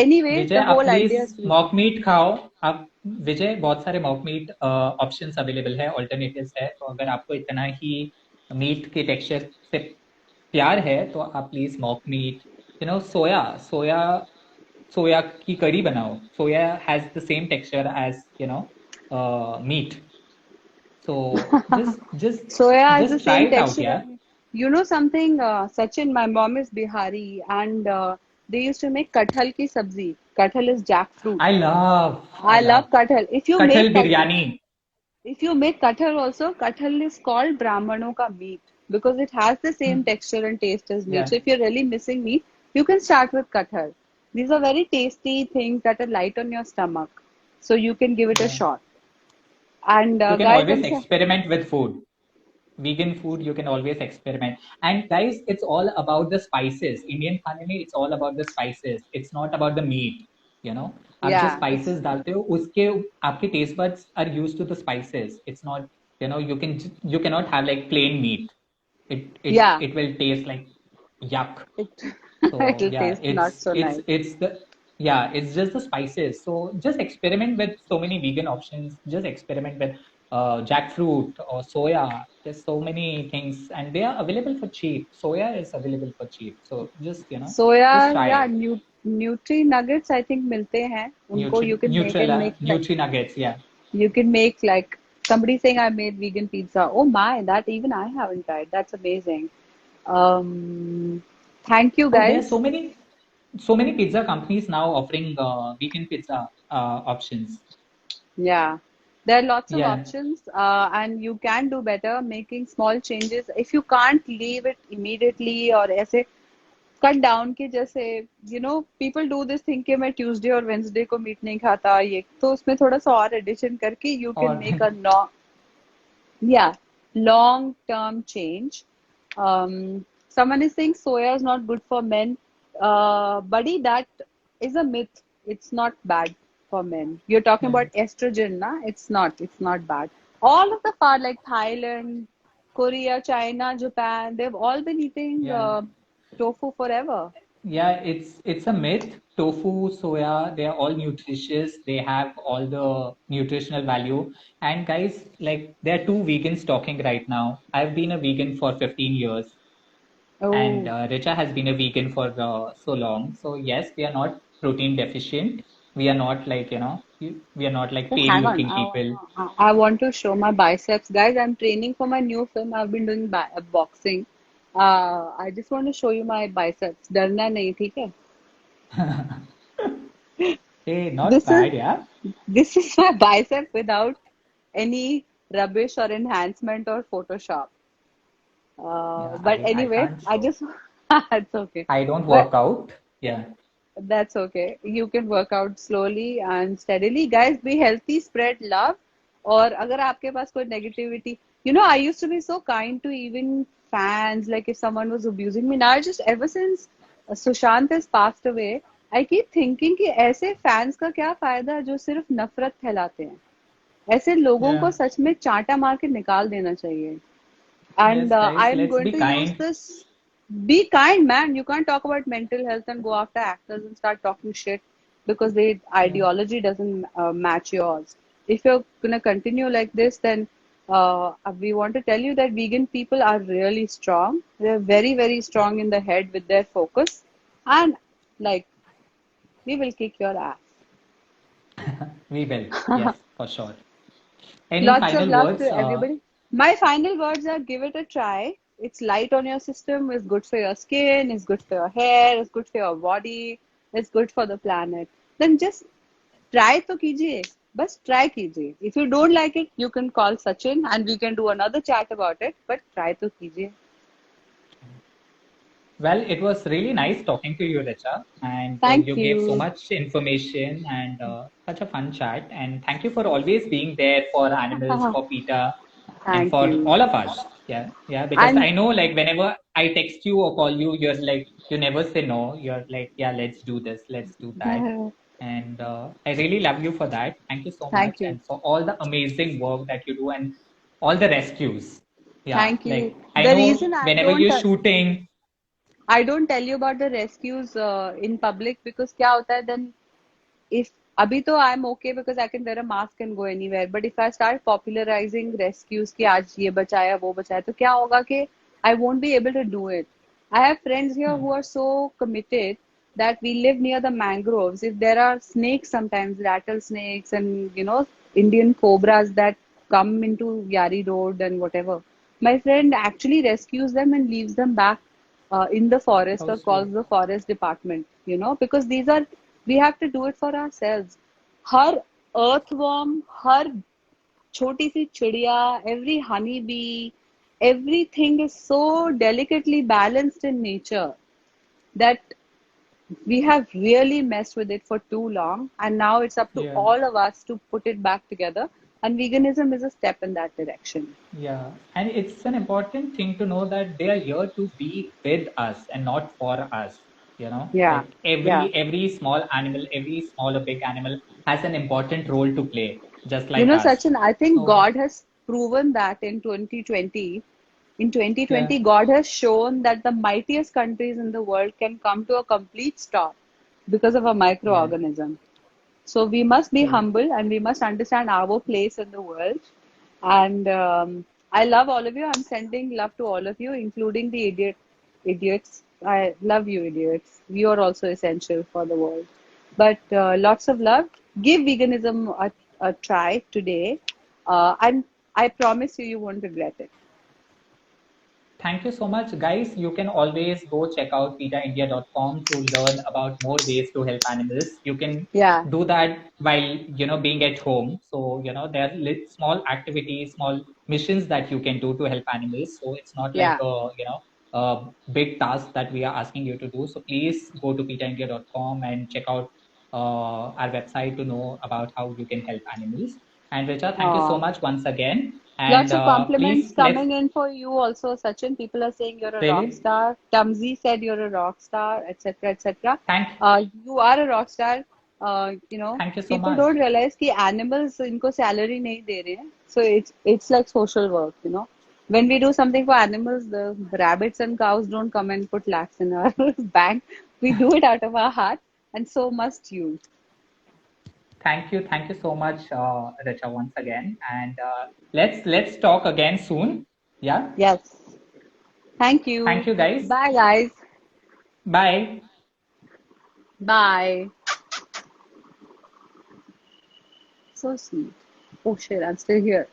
anyways, विजय, the आप whole please idea is mock meat खाओ. आप, विजय, बहुत सारे मॉक मीट ऑप्शंस अवेलेबल है, ऑल्टरनेटिव्स है. तो अगर आपको इतना ही मीट के टेक्सचर से प्यार है तो आप please mock meat, soya, soya, soya की कड़ी बनाओ. Soya has the same texture as, meat. So just soya is the just try same it out texture of यार. meat. You know something, Sachin, my mom is Bihari and they used to make kathal ki sabzi. Kathal is jackfruit. I love, I I love love kathal. कटहल biryani. If you make kathal also, kathal is called brahmano ka meat because it has the same texture and taste as meat. या, So if you're really missing meat, you can start with kathal. These are very tasty things that are light on your stomach. So you can give it a या. shot. And You can guys, always experiment with food. Vegan food, you can always experiment. And guys, it's all about the spices. Indian खाने में it's all about the spices. It's not about the meat. आप जो yeah, it's spices डालते हो उसके, आपके taste buds are used to the spices. It's not, you cannot have like plain meat. it it yeah, it will taste like yuck. it So it'll yeah, taste not so nice. it's the, yeah, it's just the spices. So just experiment with so many vegan options. Just experiment with jackfruit or soya. There's so many things, and they are available for cheap. Soya is available for cheap. So just, just Soya, try yeah, it. nutri nuggets I think मिलते हैं. उनको you can make and make like Nutri nuggets. Yeah, you can make like somebody saying I made vegan pizza. Oh my, that even I haven't tried. That's amazing. Thank you oh, there are guys. so many pizza companies now offering vegan pizza options. Yeah, there are lots of Yeah, options, and you can do better making small changes. If you can't leave it immediately or ऐसे cut down के जैसे people do this thing कि मैं Tuesday और Wednesday को meet नहीं खाता ये तो उसमें थोड़ा सा और एडिशन करके you can or make a yeah, long term change. Someone is saying soya is not good for men. Buddy, that is a myth. It's not bad for men. You're talking yeah, about estrogen, na? It's not. It's not bad. All of the far like Thailand, Korea, China, Japan, they've all been eating yeah. tofu forever. Yeah, it's a myth. Tofu, soya, they are all nutritious. They have all the nutritional value. And guys, like there are two vegans talking right now. I've been a vegan for 15 years, and Oh, Richa has been a vegan for so long. So yes, we are not protein deficient. We are not like, we are not like oh, pale hang on. looking people. I want to show my biceps. Guys, I'm training for my new film. I've been doing boxing. I just want to show you my biceps. डरना नहीं, ठीक है? Hey, not This is bad, yeah. this is my bicep without any rubbish or enhancement or Photoshop. Yeah, But I anyway, can't I show. just it's okay. I don't But work out. Yeah. that's okay. You can work out slowly and steadily. Guys, be healthy, spread love. और अगर आपके पास कोई negativity, I used to be so kind to even fans, like if someone was abusing me. Now, just ever since Sushant has passed away, I keep thinking कि ऐसे fans का क्या फायदा जो सिर्फ नफरत फैलाते हैं. ऐसे लोगों को Yeah. सच में चांटा मार के निकाल देना चाहिए. And Yes, guys, I'm let's going be to use kind. this. Be kind, man. You can't talk about mental health and go after actors and start talking shit because their Yeah. ideology doesn't match yours. If you're gonna continue like this, then we want to tell you that vegan people are really strong. They're very, very strong in the head with their focus, and like we will kick your ass. We will. Yes, for sure. Any Lots of final love words? to everybody. My final words are give it a try. It's light on your system, it's good for your skin, it's good for your hair, it's good for your body, it's good for the planet. Then just try to kijiye. Bas try kijiye. If you don't like it, you can call Sachin and we can do another chat about it. But try to kijiye. Well, it was really nice talking to you, Richa, and Thank you gave so you. much information and such a fun chat. And thank you for always being there for animals, for PETA, and Thank for you. all of us. Yeah, yeah, because And I know like whenever I text you or call you, you're like, you never say no. You're like, yeah, let's do this, let's do that. And I really love you for that. Thank you so much. thank you. And for all the amazing work that you do and all the rescues. Yeah, Thank you. like I The know reason I whenever don't you're shooting, I don't tell you about the rescues in public because क्या होता है then if अभी तो I'm okay because I can wear a mask and go anywhere. But if I start popularizing rescues कि आज ये बचाया वो बचाया तो क्या होगा कि I won't be able to do it. I have friends here who are so committed that we live near the mangroves. If there are snakes sometimes, rattlesnakes and Indian cobras that come into Yari Road and whatever, my friend actually rescues them and leaves them back in the forest how or sweet. calls the forest department, because these are we have to do it for ourselves. Her earthworm, हर छोटी सी चिड़िया, every honeybee, everything is so delicately balanced in nature that we have really messed with it for too long, and now it's up to Yeah. all of us to put it back together. And veganism is a step in that direction. Yeah, and it's an important thing to know that they are here to be with us and not for us. You know, Yeah, like yeah. every small animal, every small or big animal has an important role to play, just like us. Sachin, I think So God has proven that in 2020. In yeah, 2020, God has shown that the mightiest countries in the world can come to a complete stop because of a yeah, microorganism. So we must be true. humble and we must understand our place in the world. And I love all of you. I'm sending love to all of you, including the idiots. I love you, idiots. You are also essential for the world. But lots of love. Give veganism a try today, and I promise you, you won't regret it. Thank you so much, guys. You can always go check out petaindia.com to learn about more ways to help animals. You can Yeah, do that while being at home. So there are small activities, small missions that you can do to help animals. So it's not like yeah. a big task that we are asking you to do. So please go to petaindia.com and check out our website to know about how you can help animals. And Richa, thank you so Oh. much once again. And Lots of compliments please let's coming in for you also, Sachin. People are saying you're a rock really star. Tamzi said you're a rock star, etc., etc. thank You are a rock star. thank you so People much. don't realize कि animals इनको salary नहीं दे रहे हैं. So it's like social work. When we do something for animals, the rabbits and cows don't come and put lakhs in our bank. We do it out of our heart, and so must you. Thank you so much, Richa, once again. And let's talk again soon. Yeah. Yes. Thank you. Thank you, guys. Bye, guys. Bye. Bye. So sweet. Oh shit, I'm still here.